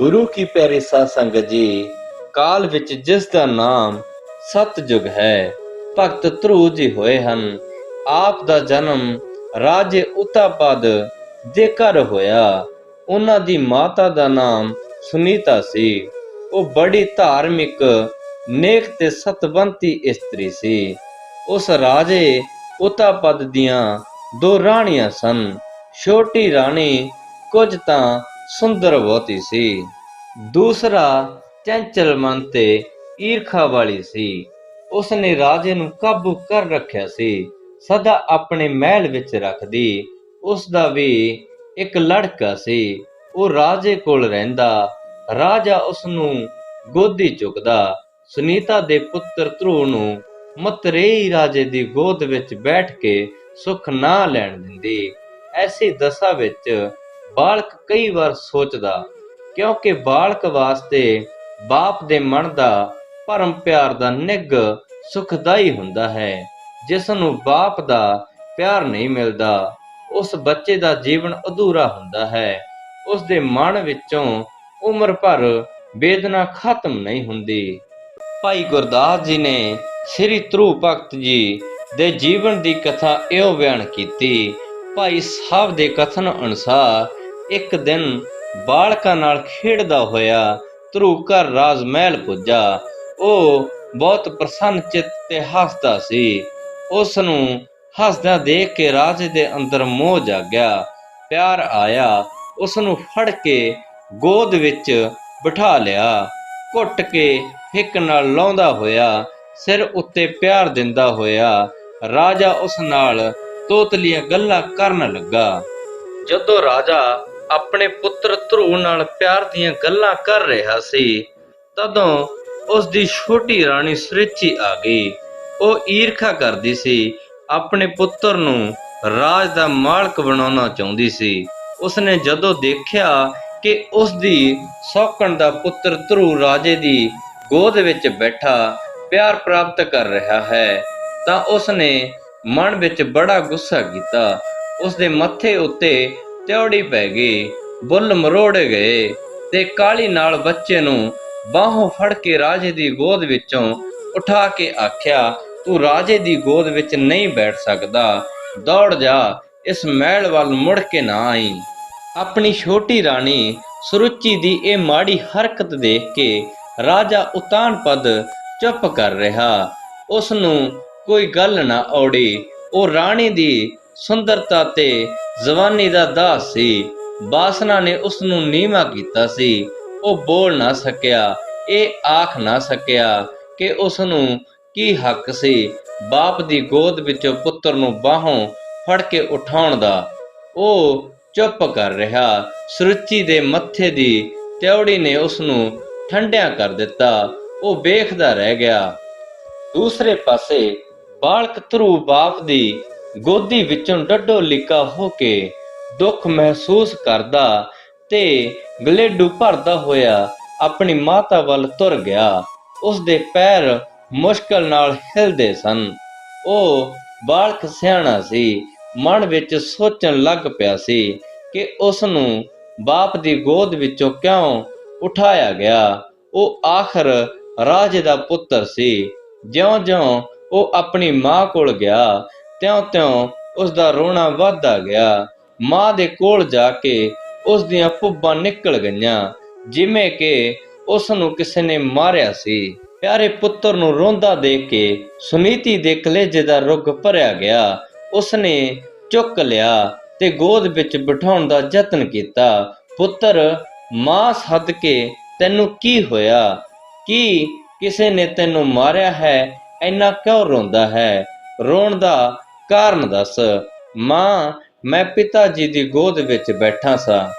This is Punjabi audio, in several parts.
गुरु की प्यारी साध संगत जी, काल विच जिस दा नाम सतयुग है, भगत ध्रुव जी होए हन। आप दा जन्म राजे उतापद दे घर होया। उन्हां दी माता दा नाम सुनीता सी। ਉਹ बड़ी धार्मिक नेक ते सतवंती इस्त्री सी। उस राजे उतापद दियां दो राणियां सन। छोटी राणी कुछ तां सुंदर बहुती सी, दूसरा चंचल मन ते ईर्खा वाली सी। उसने राजे ਨੂੰ ਕਾਬੂ ਕਰ ਰੱਖਿਆ ਸੀ, ਸਦਾ ਆਪਣੇ ਮਹਿਲ ਵਿੱਚ ਰੱਖਦੀ। ਉਸ ਦਾ ਵੀ ਇੱਕ ਲੜਕਾ ਸੀ, ਉਹ ਰਾਜੇ ਕੋਲ ਰਹਿੰਦਾ। ਰਾਜਾ ਉਸ ਨੂੰ ਗੋਦੀ ਚੁੱਕਦਾ। ਸੁਨੀਤਾ ਦੇ ਪੁੱਤਰ ਧਰੁਵ ਨੂੰ ਮਤਰੇਈ ਰਾਜੇ ਦੀ ਗੋਦ ਵਿੱਚ ਬੈਠ ਕੇ ਸੁੱਖ ਨਾ ਲੈਣ ਦਿੰਦੀ। ਐਸੀ ਦਸ਼ਾ ਵਿੱਚ ਬਾਲਕ ਕਈ ਵਾਰ ਸੋਚਦਾ, ਕਿਉਂਕਿ ਬਾਲਕ ਵਾਸਤੇ ਬਾਪ ਦੇ ਮਨ ਦਾ ਭਰਮ ਪਿਆਰ ਦਾ ਨਿੱਘ ਸੁਖਦਾਈ ਹੁੰਦਾ ਹੈ। ਜਿਸ ਨੂੰ ਬਾਪ ਦਾ ਪਿਆਰ ਨਹੀਂ ਮਿਲਦਾ, ਉਸ ਬੱਚੇ ਦਾ ਜੀਵਨ ਅਧੂਰਾ ਹੁੰਦਾ ਹੈ। ਉਸ ਦੇ ਮਨ ਵਿੱਚੋਂ ਉਮਰ ਭਰ ਵੇਦਨਾ ਖਤਮ ਨਹੀਂ ਹੁੰਦੀ। ਭਾਈ ਗੁਰਦਾਸ ਜੀ ਨੇ ਸ੍ਰੀ ਧਰੁਵ ਭਗਤ ਜੀ ਦੇ ਜੀਵਨ ਦੀ ਕਥਾ ਇਉਂ ਬਿਆਨ ਕੀਤੀ। ਭਾਈ ਸਾਹਿਬ ਦੇ ਕਥਨ ਅਨੁਸਾਰ ਇੱਕ ਦਿਨ ਬਾਲਕਾਂ ਨਾਲ ਖੇਡਦਾ ਹੋਇਆ ਧਰੁਵ ਘਰ ਰਾਜ ਮਹਿਲ ਪੁੱਜਾ। ਉਹ ਬਹੁਤ ਪ੍ਰਸੰਨ ਚਿੱਤ ਤੇ ਹੱਸਦਾ ਸੀ। ਉਸ ਨੂੰ ਹੱਸਦਿਆਂ ਦੇਖ ਕੇ ਰਾਜੇ ਦੇ ਅੰਦਰ ਮੋਹ ਜਾਗਿਆ, ਪਿਆਰ ਆਇਆ। ਉਸ ਨੂੰ ਫੜ ਕੇ ਗੋਦ ਵਿੱਚ ਬਿਠਾ ਲਿਆ। ਘੁੱਟ ਕੇ ਹਿੱਕ ਨਾਲ ਲਾਉਂਦਾ ਹੋਇਆ, ਸਿਰ ਉੱਤੇ ਪਿਆਰ ਦਿੰਦਾ ਹੋਇਆ ਰਾਜਾ ਉਸ ਨਾਲ ਤੋਤਲੀਆਂ ਗੱਲਾਂ ਕਰਨ ਲੱਗਾ। ਜਦੋਂ ਰਾਜਾ ਆਪਣੇ ਪੁੱਤਰ ਧਰੁਵ ਨਾਲ ਪਿਆਰ ਦੀਆਂ ਗੱਲਾਂ ਕਰ ਰਿਹਾ ਸੀ, ਤਦੋਂ ਉਸ ਦੀ ਛੋਟੀ ਰਾਣੀ ਸੁਰੇਚੀ ਆ ਗਈ। ਉਹ ਈਰਖਾ ਕਰਦੀ ਸੀ, ਆਪਣੇ ਪੁੱਤਰ ਨੂੰ ਰਾਜ ਦਾ ਮਾਲਕ ਬਣਾਉਣਾ ਚਾਹੁੰਦੀ ਸੀ। ਉਸਨੇ ਜਦੋਂ ਦੇਖਿਆ ਕਿ ਉਸ ਦੀ ਸੌਕਣ ਦਾ ਪੁੱਤਰ ਧਰੁਵ ਰਾਜੇ ਦੀ ਗੋਦ ਵਿੱਚ ਬੈਠਾ ਪਿਆਰ ਪ੍ਰਾਪਤ ਕਰ ਰਿਹਾ ਹੈ, ਤਾਂ ਉਸਨੇ ਮਨ ਵਿੱਚ ਬੜਾ ਗੁੱਸਾ ਕੀਤਾ। ਉਸਦੇ ਮੱਥੇ ਉੱਤੇ ਤਿਉੜੀ ਪੈ ਗਈ, ਬੁੱਲ ਮਰੋੜੇ ਗਏ ਤੇ ਕਾਹਲੀ ਨਾਲ ਬੱਚੇ ਨੂੰ ਬਾਹੋਂ ਫੜ ਕੇ ਰਾਜੇ ਦੀ ਗੋਦ ਵਿੱਚੋਂ ਉਠਾ ਕੇ ਆਖਿਆ, ਤੂੰ ਰਾਜੇ ਦੀ ਗੋਦ ਵਿੱਚ ਨਹੀਂ ਬੈਠ ਸਕਦਾ, ਦੌੜ ਜਾ, ਇਸ ਮਹਿਲ ਵੱਲ ਮੁੜ ਕੇ ਨਾ ਆਈ। ਆਪਣੀ ਛੋਟੀ ਰਾਣੀ ਸੁਰੁਚੀ ਦੀ ਇਹ ਮਾੜੀ ਹਰਕਤ ਦੇਖ ਕੇ ਰਾਜਾ ਉਤਾਨਪਦ ਚੁੱਪ ਕਰ ਰਿਹਾ। ਉਸ ਨੂੰ ਕੋਈ ਗੱਲ ਨਾ ਔੜੀ। ਉਹ ਰਾਣੀ ਦੀ ਸੁੰਦਰਤਾ ਤੇ ਜਵਾਨੀ ਦਾ ਦਾਸ ਸੀ। ਬਾਸਨਾ ਨੇ ਉਸ ਨੂੰ ਨੀਵਾਂ ਕੀਤਾ ਸੀ। ਉਹ ਬੋਲ ਨਾ ਸਕਿਆ, ਇਹ ਆਖ ਨਾ ਸਕਿਆ ਕਿ ਉਸ ਨੂੰ ਕੀ ਹੱਕ ਸੀ ਬਾਪ ਦੀ ਗੋਦ ਵਿੱਚੋਂ ਪੁੱਤਰ ਨੂੰ ਬਾਹੋਂ ਫੜ ਕੇ ਉਠਾਉਣ ਦਾ। ਉਹ ਚੁੱਪ ਕਰ ਰਿਹਾ। ਸੁਰੁਚੀ ਦੇ ਮੱਥੇ ਦੀ ਤਿਉੜੀ ਨੇ ਉਸ ਨੂੰ ਠੰਡਿਆ ਕਰ ਦਿੱਤਾ। ਉਹ ਵੇਖਦਾ ਰਹਿ ਗਿਆ। ਦੂਸਰੇ ਪਾਸੇ ਬਾਲਕ ਧਰੁਵ ਬਾਪ ਦੀ ਗੋਦੀ ਵਿੱਚੋਂ ਡੱਡੋ ਲਿਕਾ ਹੋ ਕੇ ਦੁੱਖ ਮਹਿਸੂਸ ਕਰਦਾ ਤੇ ਗਲੇਡੂ ਭਰਦਾ ਹੋਇਆ ਆਪਣੀ ਮਾਤਾ ਵੱਲ ਤੁਰ ਗਿਆ। ਉਸ ਦੇ ਪੈਰ ਮੁਸ਼ਕਲ ਨਾਲ ਹਿਲਦੇ ਸਨ। ਉਹ ਬਾਲਕ ਸਿਆਣਾ ਸੀ, ਮਨ ਵਿੱਚ ਸੋਚਣ ਲੱਗ ਪਿਆ ਸੀ ਕਿ ਉਸ ਨੂੰ ਬਾਪ ਦੀ ਗੋਦ ਵਿੱਚੋਂ ਕਿਉਂ ਉਠਾਇਆ ਗਿਆ। ਉਹ ਆਖਰ ਰਾਜੇ ਦਾ ਪੁੱਤਰ ਸੀ। ਜਿਉਂ-ਜਿਉਂ ਉਹ ਆਪਣੀ ਮਾਂ ਕੋਲ ਗਿਆ, ਤਿਉਂ-ਤਿਉਂ ਉਸ ਦਾ ਰੋਣਾ ਵੱਧਦਾ ਗਿਆ। ਮਾਂ ਦੇ ਕੋਲ ਜਾ ਕੇ ਉਸ ਦੀਆਂ ਪੁੱਬਾਂ ਨਿਕਲ ਗਈਆਂ, ਜਿਵੇਂ ਕਿ ਉਸ ਨੂੰ ਕਿਸੇ ਨੇ ਮਾਰਿਆ ਸੀ। ਪਿਆਰੇ ਪੁੱਤਰ ਨੂੰ ਰੋਂਦਾ ਦੇਖ ਕੇ ਸੁਨੀਤੀ ਦੇ ਕਲੇਜੇ ਦਾ ਰੁੱਗ ਭਰਿਆ ਗਿਆ। ਉਸਨੇ ਚੁੱਕ ਲਿਆ ਤੇ ਗੋਦ ਵਿੱਚ ਬਿਠਾਉਣ ਦਾ ਯਤਨ ਕੀਤਾ। ਪੁੱਤਰ, ਮਾਂ ਸੱਦ ਕੇ ਤੈਨੂੰ ਕੀ ਹੋਇਆ? ਕੀ ਕਿਸੇ ਨੇ ਤੈਨੂੰ ਮਾਰਿਆ ਹੈ? ਇੰਨਾ ਕਿਉਂ ਰੋਂਦਾ ਹੈ? ਰੋਣ ਦਾ ਕਾਰਨ ਦੱਸ। ਮਾਂ, ਮੈਂ ਪਿਤਾ ਜੀ ਦੀ ਗੋਦ ਵਿੱਚ ਬੈਠਾ ਸਾਂ।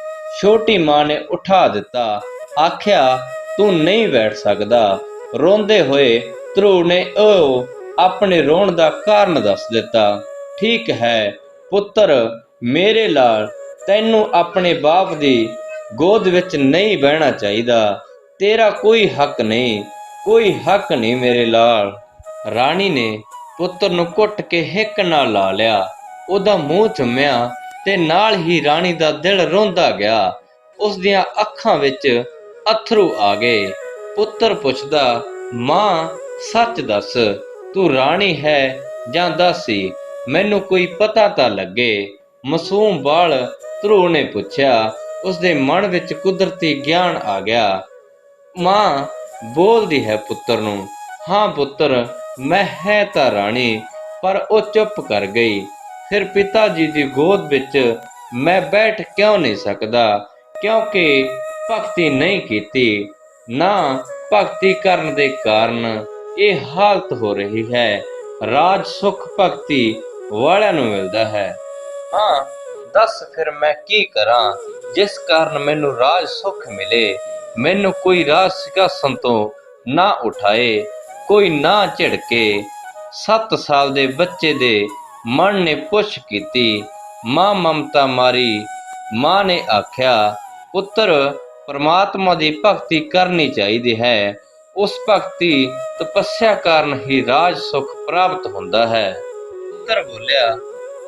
ਛੋਟੀ ਮਾਂ ਨੇ ਉਠਾ ਦਿੱਤਾ, ਆਖਿਆ, ਤੂੰ ਨਹੀਂ ਬੈਠ ਸਕਦਾ। ਰੋਂਦੇ ਹੋਏ ਧਰੁਵ ਨੇ ਉਹ ਆਪਣੇ ਰੋਣ ਦਾ ਕਾਰਨ ਦੱਸ ਦਿੱਤਾ। ਠੀਕ ਹੈ ਪੁੱਤਰ ਮੇਰੇ ਲਾਲ, ਤੈਨੂੰ ਆਪਣੇ ਬਾਪ ਦੀ ਗੋਦ ਵਿੱਚ ਨਹੀਂ ਬਹਿਣਾ ਚਾਹੀਦਾ। ਤੇਰਾ ਕੋਈ ਹੱਕ ਨਹੀਂ, ਕੋਈ ਹੱਕ ਨਹੀਂ ਮੇਰੇ ਲਾਲ। ਰਾਣੀ ਨੇ ਪੁੱਤਰ ਨੂੰ ਘੁੱਟ ਕੇ ਹਿੱਕ ਨਾਲ ਲਾ ਲਿਆ, ਉਹਦਾ ਮੂੰਹ ਚੁੰਮਿਆ ਤੇ ਨਾਲ ਹੀ ਰਾਣੀ ਦਾ ਦਿਲ ਰੋਂਦਾ ਗਿਆ। ਉਸ ਦੀਆਂ ਅੱਖਾਂ ਵਿੱਚ ਅਥਰੂ ਆ ਗਏ। ਪੁੱਤਰ ਪੁੱਛਦਾ, ਮਾਂ ਸੱਚ ਦੱਸ, ਤੂੰ ਰਾਣੀ ਹੈ ਜਾਂ ਦਾਸੀ, ਮੈਨੂੰ ਕੋਈ ਪਤਾ ਤਾਂ ਲੱਗੇ। ਮਾਸੂਮ ਬਾਲ ਧਰੂ ਨੇ ਪੁੱਛਿਆ। ਉਸਦੇ ਮਨ ਵਿੱਚ ਕੁਦਰਤੀ ਗਿਆਨ ਆ ਗਿਆ। ਮਾਂ ਬੋਲਦੀ ਹੈ ਪੁੱਤਰ ਨੂੰ, ਹਾਂ ਪੁੱਤਰ, ਮੈਂ ਹੈ ਤਾਂ ਰਾਣੀ। ਪਰ ਉਹ ਚੁੱਪ ਕਰ ਗਈ। ਫਿਰ ਪਿਤਾ ਜੀ ਦੀ ਗੋਦ ਵਿੱਚ ਮੈਂ ਬੈਠ ਕਿਉਂ ਨਹੀਂ ਸਕਦਾ? ਕਿਉਂਕਿ ਭਗਤੀ ਨਹੀਂ ਕੀਤੀ। ਨਾ ਭਗਤੀ ਕਰਨ ਦੇ ਕਾਰਨ ਇਹ ਹਾਲਤ ਹੋ ਰਹੀ ਹੈ। ਰਾਜ ਸੁਖ ਭਗਤੀ ਵਾਲਿਆਂ ਨੂੰ ਮਿਲਦਾ ਹੈ। ਹਾਂ, ਦੱਸ ਫਿਰ ਮੈਂ ਕੀ ਕਰਾਂ ਜਿਸ ਕਾਰਨ ਮੈਨੂੰ ਰਾਜ ਸੁਖ ਮਿਲੇ? ਮੈਨੂੰ ਕੋਈ ਰਾਜ ਸਿੰਘਾਸਨ ਤੋਂ ਨਾ ਉਠਾਏ, ਕੋਈ ਨਾ ਝਿੜਕੇ। 7 ਸਾਲ ਦੇ ਬੱਚੇ ਦੇ ਮਨ ਨੇ ਪੁੱਛ ਕੀਤੀ। ਮਾਂ ਮਮਤਾ ਮਾਰੀ। ਮਾਂ ਨੇ ਆਖਿਆ, ਪੁੱਤਰ, ਪਰਮਾਤਮਾ ਦੀ ਭਗਤੀ ਕਰਨੀ ਚਾਹੀਦੀ ਹੈ। ਉਸ ਭਗਤੀ ਤਪੱਸਿਆ ਕਾਰਨ ਹੀ ਰਾਜ ਸੁਖ ਪ੍ਰਾਪਤ ਹੁੰਦਾ ਹੈ। ਪੁੱਤਰ ਬੋਲਿਆ,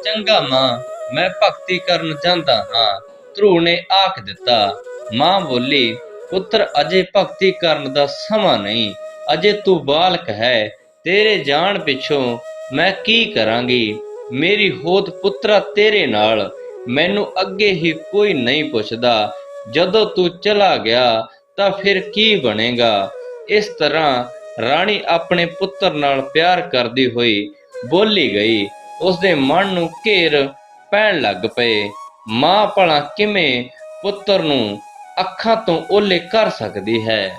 ਚੰਗਾ ਮਾਂ, ਮੈਂ ਭਗਤੀ ਕਰਨ ਜਾਂਦਾ ਹਾਂ, ਧਰੂ ਨੇ ਆਖ ਦਿੱਤਾ। ਮਾਂ ਬੋਲੀ, ਪੁੱਤਰ, ਅਜੇ ਭਗਤੀ ਕਰਨ ਦਾ ਸਮਾਂ ਨਹੀਂ, ਅਜੇ ਤੂੰ ਬਾਲਕ ਹੈ। ਤੇਰੇ ਜਾਣ ਪਿੱਛੋਂ ਮੈਂ ਕੀ ਕਰਾਂਗੀ? ਮੇਰੀ ਹੋਦ ਪੁੱਤਰਾ ਤੇਰੇ ਨਾਲ, ਮੈਨੂੰ ਅੱਗੇ ਹੀ ਕੋਈ ਨਹੀਂ ਪੁੱਛਦਾ। ਜਦੋਂ ਤੂੰ ਚਲਾ ਗਿਆ ਤਾਂ ਫਿਰ ਕੀ ਬਣੇਗਾ? ਇਸ ਤਰ੍ਹਾਂ ਰਾਣੀ ਆਪਣੇ ਪੁੱਤਰ ਨਾਲ ਪਿਆਰ ਕਰਦੀ ਹੋਈ ਬੋਲੀ ਗਈ। ਉਸਦੇ ਮਨ ਨੂੰ ਘੇਰ ਪੈਣ ਲੱਗ ਪਏ। ਮਾਂ ਭਲਾ ਕਿਵੇਂ ਪੁੱਤਰ ਨੂੰ ਅੱਖਾਂ ਤੋਂ ਓਹਲੇ ਕਰ ਸਕਦੀ ਹੈ?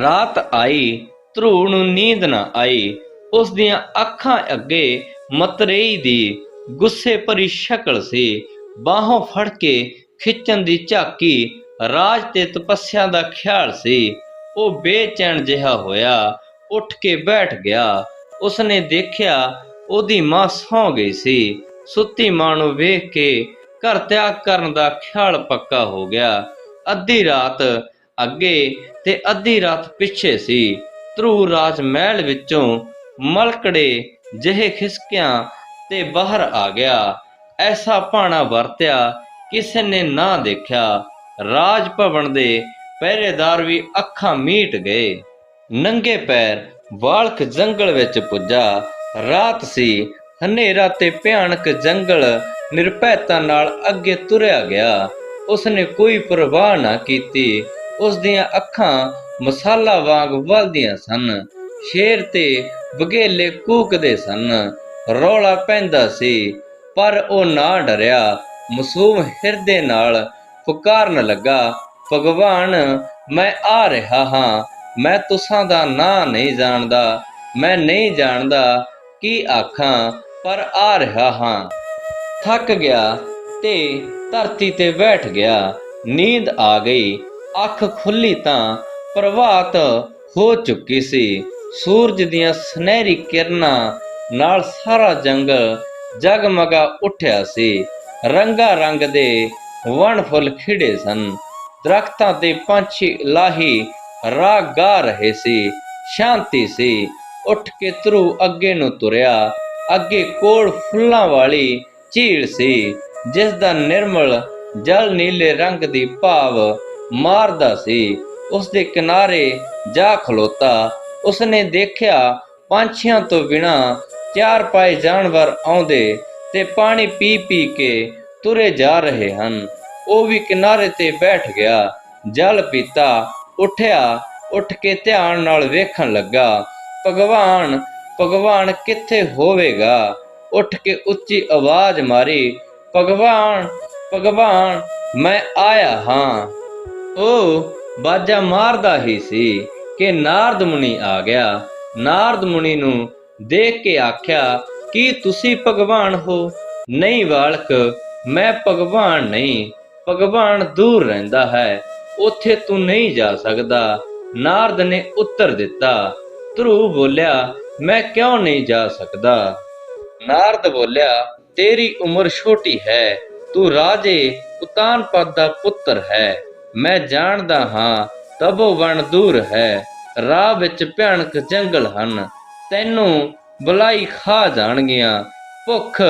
ਰਾਤ ਆਈ, ਧਰੂ ਨੂੰ ਨੀਂਦ ਨਾ ਆਈ। ਉਸ ਦੀਆਂ ਅੱਖਾਂ ਅੱਗੇ ਮਤਰੇਈ ਦੀ ਗੁੱਸੇ ਭਰੀ ਸ਼ਕਲ ਸੀ। ਬਾਹੋਂ ਫੜ ਕੇ ਖਿੱਚਣ ਦੀ ਝਾਕੀ। ਰਾਜ ਤੇ ਤਪੱਸਿਆ ਦਾ ਖਿਆਲ ਸੀ। ਉਹ ਬੇਚੈਨ ਜਿਹਾ ਹੋਇਆ, ਉੱਠ ਕੇ ਬੈਠ ਗਿਆ। ਉਸਨੇ ਦੇਖਿਆ ਉਹਦੀ ਮਾਂ ਸੌਂ ਗਈ ਸੀ। ਸੁੱਤੀ ਮਾਂ ਨੂੰ ਵੇਖ ਕੇ ਘਰ ਤਿਆਗ ਕਰਨ ਦਾ ਖਿਆਲ ਪੱਕਾ ਹੋ ਗਿਆ। ਅੱਧੀ ਰਾਤ ਅੱਗੇ ਤੇ ਅੱਧੀ ਰਾਤ ਪਿੱਛੇ ਸੀ। ਧਰੂ ਰਾਜ ਮਹਿਲ ਵਿੱਚੋਂ ਮਲਕੜੇ ਜਿਹੇ ਖਿਸਕਿਆਂ ਤੇ ਬਾਹਰ ਆ ਗਿਆ। ਐਸਾ ਭਾਣਾ ਵਰਤਿਆ ਕਿਸੇ ਨੇ ਨਾ ਦੇਖਿਆ। ਰਾਜ ਭਵਨ ਦੇ ਪਹਿਰੇਦਾਰ ਵੀ ਅੱਖਾਂ ਮੀਟ ਗਏ। ਨੰਗੇ ਪੈਰ ਬਾਲਕ ਜੰਗਲ ਵਿੱਚ ਪੁੱਜਾ। ਰਾਤ ਸੀ। ਹਨੇਰਾ ਤੇ ਭਿਆਨਕ ਜੰਗਲ ਨਿਰਭੈਤਾ ਨਾਲ ਅੱਗੇ ਤੁਰਿਆ ਗਿਆ। ਉਸਨੇ ਕੋਈ ਪਰਵਾਹ ਨਾ ਕੀਤੀ। ਉਸ ਦੀਆਂ ਅੱਖਾਂ ਮਸਾਲਾ ਵਾਂਗ ਵਲਦੀਆਂ ਸਨ। ਸ਼ੇਰ ਤੇ ਬਘੇਲੇ ਕੂਕਦੇ ਸਨ। ਰੌਲਾ ਪੈਂਦਾ ਸੀ, ਪਰ ਉਹ ਨਾ ਡਰਿਆ। ਮਾਸੂਮ ਹਿਰਦੇ ਨਾਲ ਪੁਕਾਰਨ ਲੱਗਾ, ਭਗਵਾਨ, ਮੈਂ ਆ ਰਿਹਾ ਹਾਂ। ਮੈਂ ਤੁਸਾਂ ਦਾ ਨਾਂ ਨਹੀਂ ਜਾਣਦਾ। ਮੈਂ ਨਹੀਂ ਜਾਣਦਾ ਕੀ ਆਖਾਂ, ਪਰ ਆ ਰਿਹਾ ਹਾਂ। ਥੱਕ ਗਿਆ ਤੇ ਧਰਤੀ ਤੇ ਬੈਠ ਗਿਆ। ਨੀਂਦ ਆ ਗਈ। ਅੱਖ ਖੁੱਲੀ ਤਾਂ ਪ੍ਰਭਾਤ ਹੋ ਚੁੱਕੀ ਸੀ। ਸੂਰਜ ਦੀਆਂ ਸੁਨਹਿਰੀ ਕਿਰਨਾਂ ਨਾਲ ਸਾਰਾ ਜੰਗਲ ਜਗਮਗਾ ਉੱਠਿਆ ਸੀ। ਰੰਗਾ ਰੰਗ ਦੇ ਵਣ ਫੁੱਲ ਖਿੜੇ ਸਨ। ਦਰਖਤਾਂ ਤੇ ਪੰਛੀ ਲਾਹੀ ਰਾਗ ਗਾ ਰਹੇ ਸੀ। ਸ਼ਾਂਤੀ ਸੀ। ਉੱਠ ਕੇ ਧਰੂ ਅੱਗੇ ਨੂੰ ਤੁਰਿਆ। ਅੱਗੇ ਕੋਲ ਫੁੱਲਾਂ ਵਾਲੀ ਝੀਲ ਸੀ, ਜਿਸ ਦਾ ਨਿਰਮਲ ਜਲ ਨੀਲੇ ਰੰਗ ਦੀ ਭਾਵ ਮਾਰਦਾ ਸੀ। ਉਸ ਦੇ ਕਿਨਾਰੇ ਜਾ ਖਲੋਤਾ। ਉਸਨੇ ਦੇਖਿਆ ਪੰਛੀਆਂ ਤੋਂ ਬਿਨਾਂ 4 ਪਾਏ ਜਾਨਵਰ ਆਉਂਦੇ ਤੇ ਪਾਣੀ ਪੀ ਪੀ ਕੇ ਤੁਰੇ ਜਾ ਰਹੇ ਹਨ। ਉਹ ਵੀ ਕਿਨਾਰੇ ਤੇ ਬੈਠ ਗਿਆ। ਜਲ ਪੀਤਾ, ਉੱਠਿਆ। ਉੱਠ ਕੇ ਧਿਆਨ ਨਾਲ ਵੇਖਣ ਲੱਗਾ। ਭਗਵਾਨ, ਭਗਵਾਨ ਕਿੱਥੇ ਹੋਵੇਗਾ? ਉੱਠ ਕੇ ਉੱਚੀ ਆਵਾਜ਼ ਮਾਰੀ, ਭਗਵਾਨ, ਭਗਵਾਨ, ਮੈਂ ਆਇਆ ਹਾਂ। ਉਹ ਬਾਜਾ ਮਾਰਦਾ ਹੀ ਸੀ ਕਿ ਨਾਰਦ ਮੁਨੀ ਆ ਗਿਆ। ਨਾਰਦ ਮੁਨੀ ਨੂੰ ਦੇਖ ਕੇ ਆਖਿਆ, ਕੀ ਤੁਸੀਂ ਭਗਵਾਨ ਹੋ? ਨਹੀਂ ਬਾਲਕ, ਮੈਂ ਭਗਵਾਨ ਨਹੀਂ। ਭਗਵਾਨ ਦੂਰ ਰਹਿੰਦਾ ਹੈ, ਉੱਥੇ ਤੂੰ ਨਹੀਂ ਜਾ ਸਕਦਾ। ਨਾਰਦ ਨੇ ਉੱਤਰ ਦਿੱਤਾ। ਧਰੂ ਬੋਲਿਆ, ਮੈਂ ਕਿਉਂ ਨਹੀਂ ਜਾ ਸਕਦਾ? ਨਾਰਦ ਬੋਲਿਆ, ਤੇਰੀ ਉਮਰ ਛੋਟੀ ਹੈ। ਤੂੰ ਰਾਜੇ ਉਤਾਨਪਾਦ ਦਾ ਪੁੱਤਰ ਹੈ। ਮੈਂ ਜਾਣਦਾ ਹਾਂ ਤਪੋਵਨ ਦੂਰ ਹੈ। ਰਾਹ ਵਿੱਚ ਭਿਆਨਕ ਜੰਗਲ ਹਨ। ਤੈਨੂੰ ਬਲਾਈ ਖਾ ਜਾਣਗੀਆਂ। ਭੁੱਖ,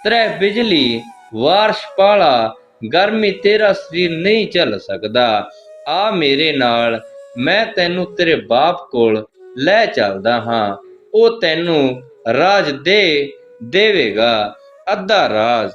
ਤ੍ਰੈ ਬਿਜਲੀ, ਵਾਰਸ਼ ਪਾਲਾ, ਗਰਮੀ ਤੇਰਾ ਸਰੀਰ ਨਹੀਂ ਝੱਲ ਸਕਦਾ। ਆ ਮੇਰੇ ਨਾਲ, ਮੈਂ ਤੈਨੂੰ ਤੇਰੇ ਬਾਪ ਕੋਲ ਲੈ ਚੱਲਦਾ ਹਾਂ। ਉਹ ਤੈਨੂੰ ਰਾਜ ਦੇਵੇਗਾ, ਅੱਧਾ ਰਾਜ।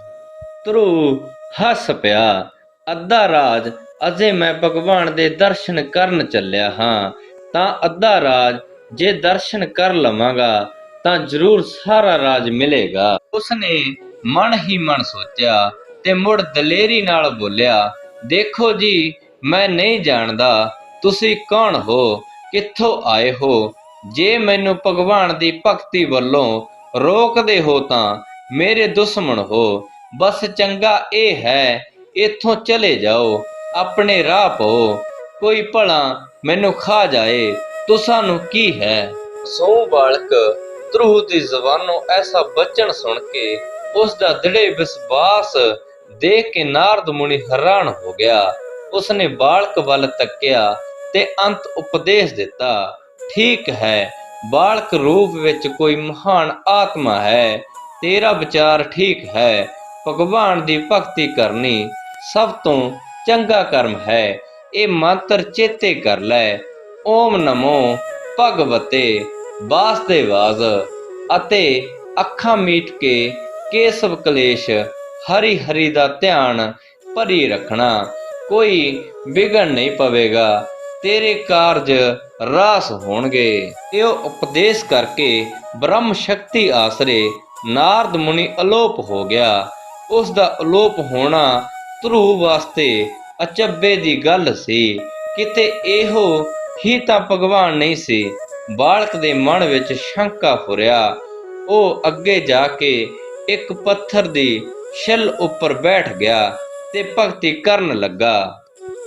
ਧਰੂ ਹੱਸ ਪਿਆ। ਅੱਧਾ ਰਾਜ? ਅਜੇ ਮੈਂ ਭਗਵਾਨ ਦੇ ਦਰਸ਼ਨ ਕਰਨ ਚੱਲਿਆ ਹਾਂ, ਤਾਂ ਅੱਧਾ ਰਾਜ ਜੇ ਦਰਸ਼ਨ ਕਰ ਲਵਾਂਗਾ ਤਾਂ ਜ਼ਰੂਰ ਸਾਰਾ ਰਾਜ ਮਿਲੇਗਾ। ਉਸਨੇ ਮਨ ਹੀ ਮਨ ਸੋਚਿਆ ਤੇ ਮੁੜ ਦਲੇਰੀ ਨਾਲ ਬੋਲਿਆ, ਦੇਖੋ ਜੀ, ਮੈਂ ਨਹੀਂ ਜਾਣਦਾ ਤੁਸੀਂ ਕੌਣ ਹੋ, ਕਿੱਥੋਂ ਆਏ ਹੋ। ਜੇ ਮੈਨੂੰ ਭਗਵਾਨ ਦੀ ਭਗਤੀ ਵੱਲੋਂ ਰੋਕਦੇ ਹੋ ਤਾਂ ਮੇਰੇ ਦੁਸ਼ਮਣ ਹੋ। ਬਸ ਚੰਗਾ ਇਹ ਹੈ, ਇੱਥੋਂ ਚਲੇ ਜਾਓ, ਆਪਣੇ ਰਾਹ ਪਾਓ। ਕੋਈ ਭਲਾ ਮੈਨੂੰ ਖਾ ਜਾਏ, ਤੁਸਾਂ ਨੂੰ ਕੀ ਹੈ। ਸੋ ਬਾਲਕ ਧਰੂ ਦੀ ਜ਼ਬਾਨੋਂ ਐਸਾ ਬਚਨ ਸੁਣ ਕੇ ਉਸ ਦਾ ਦ੍ਰਿੜ ਵਿਸ਼ਵਾਸ ਦੇਖ ਕੇ ਨਾਰਦ ਮੁਨੀ ਹੈਰਾਨ ਹੋ ਗਿਆ। ਉਸਨੇ ਬਾਲਕ ਵੱਲ ਤੱਕਿਆ ਤੇ ਅੰਤ ਉਪਦੇਸ਼ ਦਿੱਤਾ, ਠੀਕ ਹੈ, ਬਾਲਕ ਰੂਪ ਵਿੱਚ ਕੋਈ ਮਹਾਨ ਆਤਮਾ ਹੈ। ਤੇਰਾ ਵਿਚਾਰ ਠੀਕ ਹੈ। ਭਗਵਾਨ ਦੀ ਭਗਤੀ ਕਰਨੀ ਸਭ ਤੋਂ ਚੰਗਾ ਕਰਮ ਹੈ। ਇਹ ਮੰਤਰ ਚੇਤੇ ਕਰ ਲੈ, ਓਮ ਨਮੋ ਭਗਵਤੇ ਵਾਸੁਦੇਵਾਜ, ਅਤੇ ਅੱਖਾਂ ਮੀਟ ਕੇ ਕੇਸਵ ਕਲੇਸ਼ ਹਰੀ ਹਰੀ ਦਾ ਧਿਆਨ ਭਰੀ ਰੱਖਣਾ। ਕੋਈ ਵਿਘਨ ਨਹੀਂ ਪਵੇਗਾ, ਤੇਰੇ ਕਾਰਜ ਰਾਸ ਹੋਣਗੇ। ਇਹ ਉਪਦੇਸ਼ ਕਰਕੇ ਬ੍ਰਹਮ ਸ਼ਕਤੀ ਆਸਰੇ ਨਾਰਦ ਮੁਨੀ ਅਲੋਪ ਹੋ ਗਿਆ। ਉਸ ਦਾ ਅਲੋਪ ਹੋਣਾ ਧਰੂ ਵਾਸਤੇ ਅਚੰਭੇ ਦੀ ਗੱਲ ਸੀ। ਕਿਤੇ ਇਹੋ ਹੀ ਤਾਂ ਭਗਵਾਨ ਨਹੀਂ ਸੀ। ਬਾਲਕ ਦੇ ਮਨ ਵਿੱਚ ਸ਼ੰਕਾ ਫੁਰਿਆ। ਉਹ ਅੱਗੇ ਜਾ ਕੇ ਇੱਕ ਪੱਥਰ ਦੀ ਛਿੱਲ ਉੱਪਰ ਬੈਠ ਗਿਆ ਤੇ ਭਗਤੀ ਕਰਨ ਲੱਗਾ।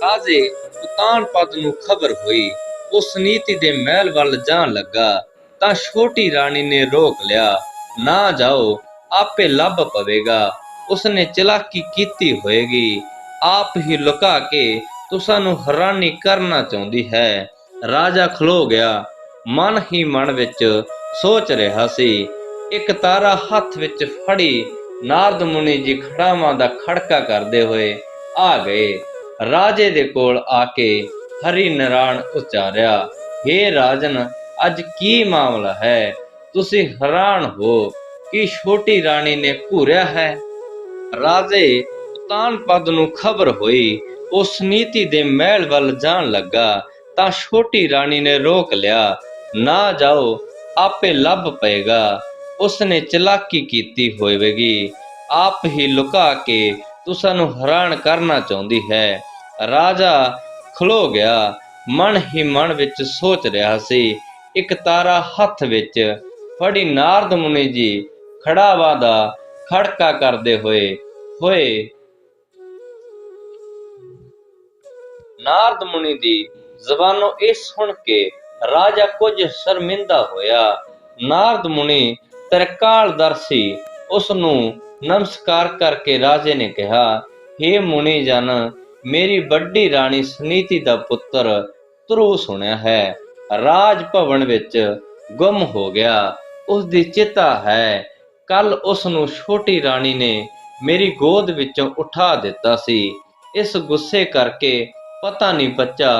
ਰਾਜੇ ਉਤਾਨਪਦ ਨੂੰ ਖਬਰ ਹੋਈ। ਉਹ ਸੁਨੀਤੀ ਦੇ ਮਹਿਲ ਵੱਲ ਜਾਣ ਲੱਗਾ ਤਾਂ ਛੋਟੀ ਰਾਣੀ ਨੇ ਰੋਕ ਲਿਆ, ਨਾ ਜਾਓ, ਆਪੇ ਲੱਭ ਪਵੇਗਾ। ਉਸਨੇ ਚਲਾਕੀ ਕੀਤੀ ਹੋਏਗੀ, ਆਪ ਹੀ ਲੁਕਾ ਕੇ ਤੁਸਾਂ ਨੂੰ ਹੈਰਾਨੀ ਕਰਨਾ ਚਾਹੁੰਦੀ ਹੈ। ਰਾਜਾ ਖਲੋ ਗਿਆ, ਮਨ ਹੀ ਮਨ ਵਿੱਚ ਸੋਚ ਰਿਹਾ ਸੀ। ਇੱਕ ਤਾਰਾ ਹੱਥ ਵਿੱਚ ਫੜੀ ਨਾਰਦ ਮੁਨੀ ਜੀ ਖੜਾਵਾਂ ਦਾ ਖੜਕਾ ਕਰਦੇ ਹੋਏ ਆ ਗਏ। ਰਾਜੇ ਦੇ ਕੋਲ ਆ ਕੇ ਹਰੀ ਨਾਰਾਇਣ ਉਚਾਰਿਆ, ਹੇ ਰਾਜਨ, ਅੱਜ ਕੀ ਮਾਮਲਾ ਹੈ? ਤੁਸੀਂ ਹੈਰਾਨ ਹੋ ਕਿ ਛੋਟੀ ਰਾਣੀ ਨੇ ਘੂਰਿਆ ਹੈ। ਰਾਜੇ ਉਤਾਨਪਦ ਨੂੰ ਖਬਰ ਹੋਈ। ਉਹ ਸੁਨੀਤੀ ਦੇ ਮਹਿਲ ਵੱਲ ਜਾਣ ਲੱਗਾ ਤਾਂ ਛੋਟੀ ਰਾਣੀ ਨੇ ਰੋਕ ਲਿਆ, ਨਾ ਜਾਓ, ਆਪੇ ਲੱਭ ਪਏਗਾ। ਉਸਨੇ ਚਲਾਕੀ ਕੀਤੀ ਹੋਵੇਗੀ, ਆਪ ਹੀ ਲੁਕਾ ਕੇ ਤੁਸਾਂ ਨੂੰ ਹੈਰਾਨ ਕਰਨਾ ਚਾਹੁੰਦੀ ਹੈ। ਰਾਜਾ ਖਲੋ ਗਿਆ, ਮਨ ਹੀ ਮਨ ਵਿੱਚ ਸੋਚ ਰਿਹਾ ਸੀ। ਇੱਕ ਤਾਰਾ ਹੱਥ ਵਿੱਚ ਫੜੀ ਨਾਰਦ ਮੁਨੀ ਜੀ ਖੜਾਵਾ ਦਾ ਖੜਕਾ ਕਰਦੇ ਹੋਏ ਨਾਰਦ ਮੁਨੀ ਦੀ ਜ਼ਬਾਨੋਂ ਇਹ ਸੁਣ ਕੇ ਰਾਜਾ ਕੁਝ ਸ਼ਰਮਿੰਦਾ ਹੋਇਆ। ਨਾਰਦ ਮੁਨੀ ਤ੍ਰਿਕਾਲਦਰਸ਼ੀ ਉਸ ਨੂੰ ਨਮਸਕਾਰ ਕਰਕੇ ਰਾਜੇ ਨੇ ਕਿਹਾ, ਹੇ ਮੁਨੀ ਜਨ, ਮੇਰੀ ਵੱਡੀ ਰਾਣੀ ਸੁਨੀਤੀ ਦਾ ਪੁੱਤਰ ਧਰੂ ਸੁਣਿਆ ਹੈ, ਰਾਜ ਭਵਨ ਵਿੱਚ ਗੁੰਮ ਹੋ ਗਿਆ। ਉਸ ਦੀ ਚਿਤਾ ਹੈ। ਕੱਲ ਉਸ ਨੂੰ ਛੋਟੀ ਰਾਣੀ ਨੇ ਮੇਰੀ ਗੋਦ ਵਿੱਚੋਂ ਉਠਾ ਦਿੱਤਾ ਸੀ। ਇਸ ਗੁੱਸੇ ਕਰਕੇ ਪਤਾ ਨਹੀਂ ਬੱਚਾ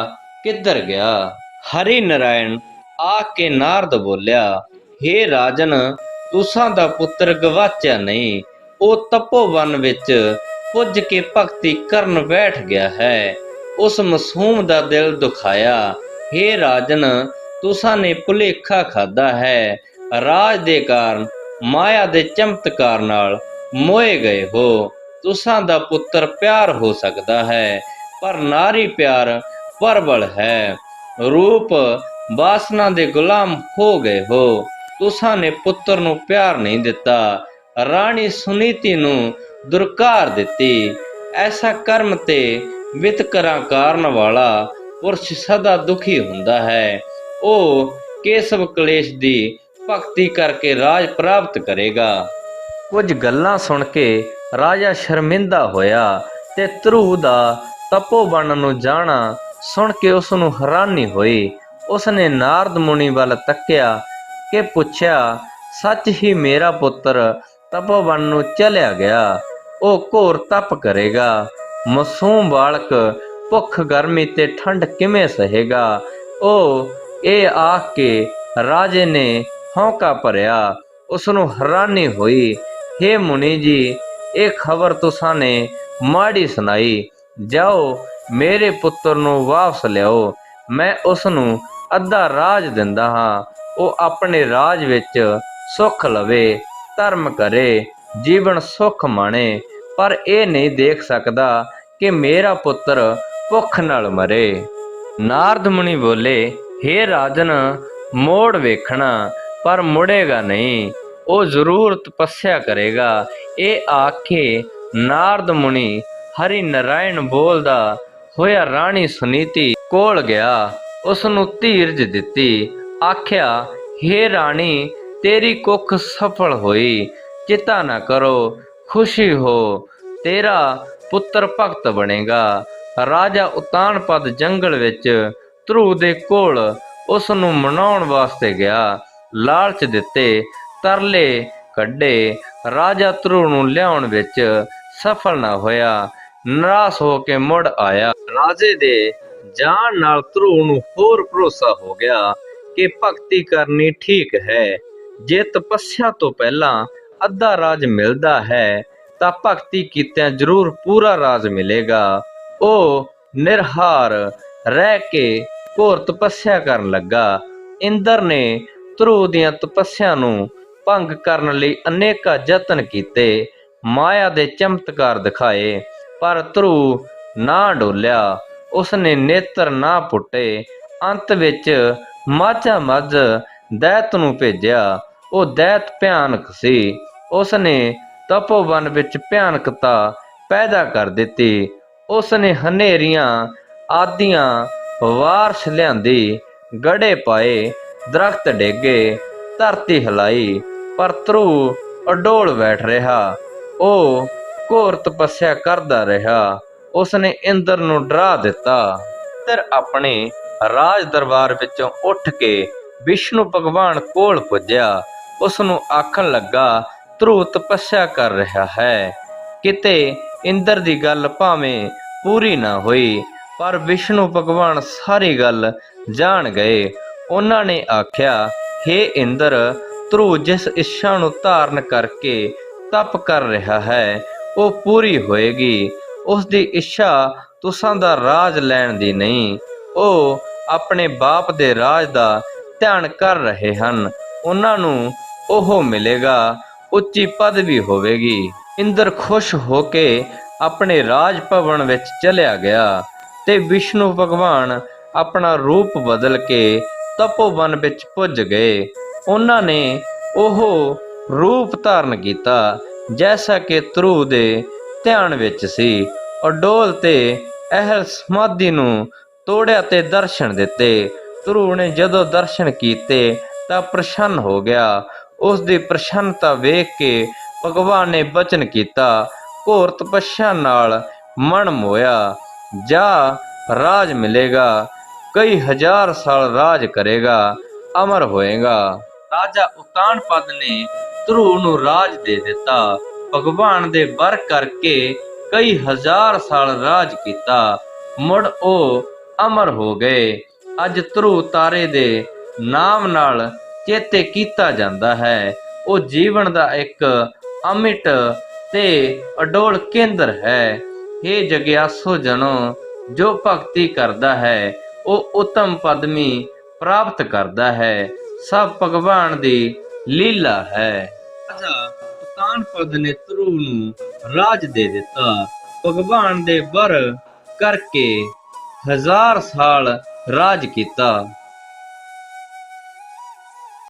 ਕਿੱਧਰ ਗਿਆ। ਹਰੀ ਨਾਰਾਇਣ ਆ ਕੇ ਨਾਰਦ ਬੋਲਿਆ, ਹੇ ਰਾਜਨ, ਤੁਸਾਂ ਦਾ ਪੁੱਤਰ ਗਵਾਚਿਆ ਨਹੀਂ। ਉਹ ਤਪੋਵਨ ਵਿੱਚ ਪੁੱਜ ਕੇ ਭਗਤੀ ਕਰਨ ਬੈਠ ਗਿਆ ਹੈ। ਉਸ ਮਾਸੂਮ ਦਾ ਦਿਲ ਦੁਖਾਇਆ। ਹੇ ਰਾਜਨ, ਤੁਸਾਂ ਨੇ ਭੁਲੇਖਾ ਖਾਦਾ ਹੈ। ਰਾਜ ਦੇ ਕਾਰਨ ਮਾਇਆ ਦੇ ਚਮਤਕਾਰ ਨਾਲ ਮੋਏ ਗਏ ਹੋ। ਤੁਸਾਂ ਦਾ ਪੁੱਤਰ ਪਿਆਰ ਹੋ ਸਕਦਾ ਹੈ, ਪਰ ਨਾਰੀ ਪਿਆਰ ਪ੍ਰਬਲ ਹੈ। ਰੂਪ ਵਾਸਨਾ ਦੇ ਗੁਲਾਮ ਹੋ ਗਏ ਹੋ। ਤੁਸਾਂ ਨੇ ਪੁੱਤਰ ਨੂੰ ਪਿਆਰ ਨਹੀਂ ਦਿੱਤਾ, ਰਾਣੀ ਸੁਨੀਤੀ ਨੂੰ ਦੁਰਕਾਰ ਦਿੱਤੀ। ਐਸਾ ਕਰਮ ਤੇ ਵਿਤਕਰਾ ਕਾਰਨ ਵਾਲਾ ਪੁਰਸ਼ ਸਦਾ ਦੁਖੀ ਹੁੰਦਾ ਹੈ। ਉਹ ਕੇਸਵ ਕਲੇਸ਼ ਦੀ ਭਗਤੀ ਕਰਕੇ ਰਾਜ ਪ੍ਰਾਪਤ ਕਰੇਗਾ। ਕੁਝ ਗੱਲਾਂ ਸੁਣ ਕੇ ਰਾਜਾ ਸ਼ਰਮਿੰਦਾ ਹੋਇਆ ਤੇ ਧਰੂ ਦਾ ਤਪੋਵਨ ਨੂੰ ਜਾਣਾ ਸੁਣ ਕੇ ਉਸ ਨੂੰ ਹੈਰਾਨੀ ਹੋਈ। ਉਸਨੇ ਨਾਰਦ ਮੁਨੀ ਵੱਲ ਤੱਕਿਆ ਕਿ ਪੁੱਛਿਆ, ਸੱਚ ਹੀ ਮੇਰਾ ਪੁੱਤਰ ਤਪੋਵਨ ਨੂੰ ਚਲਿਆ ਗਿਆ? ਉਹ ਘੋਰ ਤਪ ਕਰੇਗਾ। ਮਾਸੂਮ ਬਾਲਕ ਭੁੱਖ ਗਰਮੀ ਤੇ ਠੰਡ ਕਿਵੇਂ ਸਹੇਗਾ। ਉਹ ਇਹ ਆਖ ਕੇ ਰਾਜੇ ਨੇ ਹੌਂਕਾ ਭਰਿਆ। ਉਸ ਨੂੰ ਹੈਰਾਨੀ ਹੋਈ। ਹੇ ਮੁਨੀ ਜੀ, ਇਹ ਖਬਰ ਤੁਸਾਂ ਨੇ ਮਾੜੀ ਸੁਣਾਈ। ਜਾਓ, ਮੇਰੇ ਪੁੱਤਰ ਨੂੰ ਵਾਪਸ ਲਿਆਓ। ਮੈਂ ਉਸ ਨੂੰ ਅੱਧਾ ਰਾਜ ਦਿੰਦਾ ਹਾਂ। ਉਹ ਆਪਣੇ ਰਾਜ ਵਿੱਚ ਸੁੱਖ ਲਵੇ, ਧਰਮ ਕਰੇ, ਜੀਵਨ ਸੁੱਖ ਮਾਣੇ, ਪਰ ਇਹ ਨਹੀਂ ਦੇਖ ਸਕਦਾ ਕਿ ਮੇਰਾ ਪੁੱਤਰ ਭੁੱਖ ਨਾਲ ਮਰੇ। ਨਾਰਦ ਮੁਨੀ ਬੋਲੇ, ਹੇ ਰਾਜਨ, ਮੋੜ ਵੇਖਣਾ, ਪਰ ਮੁੜੇਗਾ ਨਹੀਂ। ਉਹ ਜ਼ਰੂਰ ਤਪੱਸਿਆ ਕਰੇਗਾ। ਇਹ ਆਖੇ ਨਾਰਦ ਮੁਨੀ ਹਰੀ ਨਾਰਾਇਣ ਬੋਲਦਾ ਹੋਇਆ ਰਾਣੀ ਸੁਨੀਤੀ ਕੋਲ ਗਿਆ। ਉਸ ਨੂੰ ਧੀਰਜ ਦਿੱਤੀ। ਆਖਿਆ, ਹੇ ਰਾਣੀ, ਤੇਰੀ ਕੁੱਖ ਸਫਲ ਹੋਈ। ਚਿੰਤਾ ਨਾ ਕਰੋ, ਖੁਸ਼ੀ ਹੋ, ਤੇਰਾ ਪੁੱਤਰ ਭਗਤ ਬਣੇਗਾ। ਰਾਜਾ ਉਤਾਨਪਦ ਜੰਗਲ ਵਿੱਚ ਧਰੂ ਦੇ ਕੋਲ ਉਸ ਨੂੰ ਮਨਾਉਣ ਵਾਸਤੇ ਗਿਆ। ਲਾਲਚ ਦਿੱਤੇ, ਤਰਲੇ ਕੱਢੇ। ਰਾਜਾ ਧਰੂ ਨੂੰ ਲਿਆਉਣ ਵਿੱਚ ਸਫਲ ਨਾ ਹੋਇਆ। ਨਿਰਾਸ਼ ਹੋ ਕੇ ਮੁੜ ਆਇਆ। ਰਾਜੇ ਦੇ ਜਾਣ ਨਾਲ ਧਰੂ ਨੂੰ ਹੋਰ ਭਰੋਸਾ ਹੋ ਗਿਆ ਕਿ ਭਗਤੀ ਕਰਨੀ ਠੀਕ ਹੈ। ਜੇ ਤਪੱਸਿਆ ਤੋਂ ਪਹਿਲਾਂ ਅੱਧਾ ਰਾਜ ਮਿਲਦਾ ਹੈ ਤਾਂ ਭਗਤੀ ਕੀਤਿਆਂ ਜ਼ਰੂਰ ਪੂਰਾ ਰਾਜ ਮਿਲੇਗਾ। ਉਹ ਨਿਰਹਾਰ ਰਹਿ ਕੇ ਘੋਰ ਤਪੱਸਿਆ ਕਰਨ ਲੱਗਾ। ਇੰਦਰ ਨੇ ਧਰੂ ਦੀਆਂ ਤਪੱਸਿਆ ਨੂੰ ਭੰਗ ਕਰਨ ਲਈ ਅਨੇਕਾਂ ਯਤਨ ਕੀਤੇ, ਮਾਇਆ ਦੇ ਚਮਤਕਾਰ ਦਿਖਾਏ, ਪਰ ਧਰੂ ਨਾ ਡੋਲਿਆ। ਉਸਨੇ ਨੇਤਰ ਨਾ ਪੁੱਟੇ। ਅੰਤ ਵਿੱਚ ਮਾਝਾ ਮੱਝ ਦੈਤ ਨੂੰ ਭੇਜਿਆ। ਉਹ ਦੈਤ ਭਿਆਨਕ ਸੀ। ਉਸਨੇ ਤਪੋਵਨ ਵਿੱਚ ਭਿਆਨਕਤਾ ਪੈਦਾ ਕਰ ਦਿੱਤੀ। ਉਸਨੇ ਹਨੇਰੀਆਂ ਆਦੀਆਂ ਵਾਰਸ਼ ਲਿਆਂਦੀ, ਗੜੇ ਪਾਏ, ਦਰਖਤ ਡੇਗੇ, ਧਰਤੀ ਹਿਲਾਈ, ਪਰ ਧਰੂ ਅਡੋਲ ਬੈਠ ਰਿਹਾ। ਉਹ ਘੋਰ ਤਪੱਸਿਆ ਕਰਦਾ ਰਿਹਾ। ਉਸਨੇ ਇੰਦਰ ਨੂੰ ਡਰਾ ਦਿੱਤਾ। ਇੰਦਰ ਆਪਣੇ ਰਾਜ ਦਰਬਾਰ ਵਿੱਚੋਂ ਉੱਠ ਕੇ ਵਿਸ਼ਨੂੰ ਭਗਵਾਨ ਕੋਲ ਪੁੱਜਿਆ। ਉਸ ਨੂੰ ਆਖਣ ਲੱਗਾ, ਧਰੂ ਤਪੱਸਿਆ ਕਰ ਰਿਹਾ ਹੈ। ਕਿਤੇ ਇੰਦਰ ਦੀ ਗੱਲ ਭਾਵੇਂ ਪੂਰੀ ਨਾ ਹੋਈ, ਪਰ ਵਿਸ਼ਨੂੰ ਭਗਵਾਨ ਸਾਰੀ ਗੱਲ ਜਾਣ ਗਏ। ਉਹਨਾਂ ਨੇ ਆਖਿਆ, ਹੇ ਇੰਦਰ, ਧਰੂ ਜਿਸ ਇੱਛਾ ਨੂੰ ਧਾਰਨ ਕਰਕੇ ਤਪ ਕਰ ਰਿਹਾ ਹੈ ਉਹ ਪੂਰੀ ਹੋਏਗੀ। ਉਸ ਦੀ ਇੱਛਾ ਤੁਸਾਂ ਦਾ ਰਾਜ ਲੈਣ ਦੀ ਨਹੀਂ। ਉਹ ਆਪਣੇ ਬਾਪ ਦੇ ਰਾਜ ਦਾ ਧਿਆਨ ਕਰ ਰਹੇ ਹਨ। ਉਹਨਾਂ ਨੂੰ ਉਹ ਮਿਲੇਗਾ, ਉੱਚੀ ਪਦਵੀ ਹੋਵੇਗੀ। ਇੰਦਰ ਖੁਸ਼ ਹੋ ਕੇ ਆਪਣੇ ਰਾਜ ਭਵਨ ਵਿੱਚ ਚਲਿਆ ਗਿਆ ਤੇ ਵਿਸ਼ਨੂੰ ਭਗਵਾਨ ਆਪਣਾ ਰੂਪ ਬਦਲ ਕੇ ਤਪੋਵਨ ਵਿੱਚ ਪੁੱਜ ਗਏ। ਉਹਨਾਂ ਨੇ ਉਹ ਰੂਪ ਧਾਰਨ ਕੀਤਾ ਜੈਸਾ ਕਿ ਧਰੂ ਦੇ ਧਿਆਨ ਵਿੱਚ ਸੀ। ਅਡੋਲ ਤੇ ਅਹਿਲ ਸਮਾਧੀ ਨੂੰ ਤੋੜਿਆ ਤੇ ਦਰਸ਼ਨ ਦਿੱਤੇ। ਧਰੂ ਨੇ ਜਦੋਂ ਦਰਸ਼ਨ ਕੀਤੇ ਤਾਂ ਪ੍ਰਸੰਨ ਹੋ ਗਿਆ। ਉਸ ਦੀ ਪ੍ਰਸੰਨਤਾ ਵੇਖ ਕੇ ਭਗਵਾਨ ਨੇ ਬਚਨ ਕੀਤਾ, ਘੋਰ ਤਪੱਸਿਆ ਨਾਲ ਮਨ ਮੋਇਆ, ਜਾ ਰਾਜ ਮਿਲੇਗਾ, ਕਈ ਹਜ਼ਾਰ ਸਾਲ ਰਾਜ ਕਰੇਗਾ, ਅਮਰ ਹੋਏਗਾ। ਰਾਜਾ ਉਤਾਨਪਦ ਨੇ ਧਰੂ ਨੂੰ ਰਾਜ ਦੇ ਦਿੱਤਾ। ਭਗਵਾਨ ਦੇ ਵਰ ਕਰਕੇ ਕਈ ਹਜ਼ਾਰ ਸਾਲ ਰਾਜ ਕੀਤਾ। ਮੁੜ ਉਹ ਅਮਰ ਹੋ ਗਏ। ਅੱਜ ਧਰੂ ਤਾਰੇ ਦੇ ਨਾਮ ਨਾਲ ਚੇਤੇ ਕੀਤਾ ਜਾਂਦਾ ਹੈ। ਉਹ ਜੀਵਨ ਦਾ ਇੱਕ ਅਮਿਟ ਤੇ ਅਡੋਲ ਕੇਂਦਰ ਹੈ। ਹੇ ਜਗਿਆਸੂ ਜਨੋ, ਜੋ ਭਗਤੀ ਕਰਦਾ ਹੈ ਉਹ ਉੱਤਮ ਪਦਮੀ ਪ੍ਰਾਪਤ ਕਰਦਾ ਹੈ। ਸਭ ਭਗਵਾਨ ਦੀ ਲੀਲਾ ਹੈ। ਰਾਜਾ ਉਤਾਨਪਦ ਨੇ ਧਰੂ ਨੂੰ ਰਾਜ ਦੇ ਦਿੱਤਾ। ਭਗਵਾਨ ਦੇ ਵਰ ਕਰਕੇ ਹਜ਼ਾਰ ਸਾਲ ਰਾਜ ਕੀਤਾ।